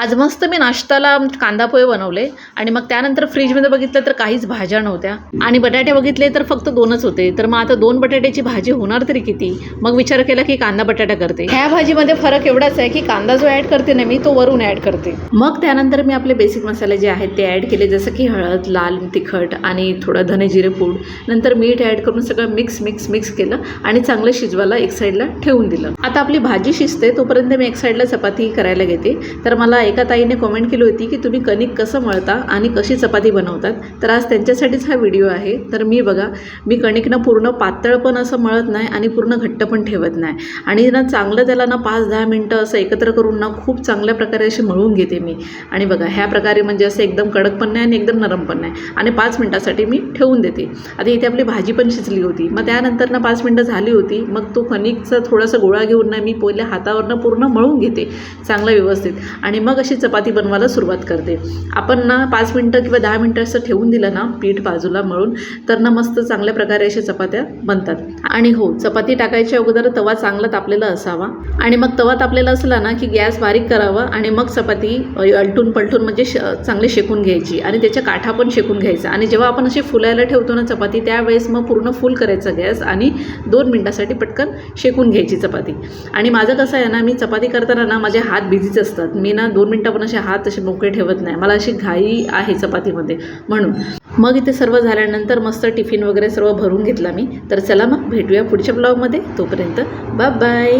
आज मस्त मी नाश्त्याला कांदा पोहे बनवले आणि मग त्यानंतर फ्रीजमध्ये बघितलं तर काहीच भाज्या नव्हत्या आणि बटाटे बघितले तर फक्त 2च होते. तर मग आता 2 बटाट्याची भाजी होणार तरी किती. मग विचार केला की कांदा बटाटा करते. ह्या भाजीमध्ये फरक एवढाच आहे की कांदा जो ॲड करते ना मी तो वरून ॲड करते. मग त्यानंतर मी आपले बेसिक मसाले जे आहेत ते ॲड केले, जसं की हळद, लाल तिखट आणि थोडं धने जिरे पूड, नंतर मीठ ॲड करून सगळं मिक्स केलं आणि चांगलं शिजवायला एक साईडला ठेवून दिलं. आता आपली भाजी शिजते तोपर्यंत मी एक साईडला चपाती करायला घेते. तर मला एका ताईने कमेंट केली होती की तुम्ही कणिक कसं मळता आणि कशी चपाती बनवतात, तर आज त्यांच्यासाठीच हा व्हिडिओ आहे. तर मी बघा, मी कणिकनं पूर्ण पातळ पण असं मळत नाही आणि पूर्ण घट्ट पण ठेवत नाही आणि ना चांगलं त्याला ना 5-10 मिनटं असं एकत्र करून ना खूप चांगल्या प्रकारे असे मळून घेते मी. आणि बघा ह्या प्रकारे म्हणजे असं एकदम कडक पण नाही आणि एकदम नरम पण नाही आणि 5 मिनटासाठी मी ठेवून देते. आता इथे आपली भाजी पण शिजली होती. मग त्यानंतर ना 5 मिनटं झाली होती. मग तो कणिकचा थोडासा गोळा घेऊन ना मी पहिले हातावरनं पूर्ण मळून घेते चांगलं व्यवस्थित आणि मग अशी चपाती बनवायला सुरुवात करते. आपण ना 5 मिनटं किंवा 10 मिनटं असं ठेवून दिलं ना पीठ बाजूला मळून, तर ना मस्त चांगल्या प्रकारे अशा चपात्या बनतात. आणि हो, चपाती टाकायच्या अगोदर तवा चांगला तापलेला असावा आणि मग तवा तापलेला असला ना की गॅस बारीक करावा आणि मग चपाती अलटून पलटून म्हणजे चांगली शेकून घ्यायची आणि त्याच्या काठा पण शेकून घ्यायचा. आणि जेव्हा आपण अशी फुलायला ठेवतो ना चपाती, त्यावेळेस मग पूर्ण फुल करायचा गॅस आणि 2 मिनटासाठी पटकन शेकून घ्यायची चपाती. आणि माझं कसं आहे ना, मी चपाती करताना ना माझे हात बिझीच असतात. मी ना 2 मिनटं पण असे हात असे मोकळे ठेवत नाही. मला अशी घाई आहे चपातीमध्ये म्हणून. मग इथे सर्व झाल्यानंतर मस्त टिफिन वगैरे सर्व भरून घेतला मी. तर चला मग भेटूया पुढच्या ब्लॉगमध्ये. तोपर्यंत बाय बाय.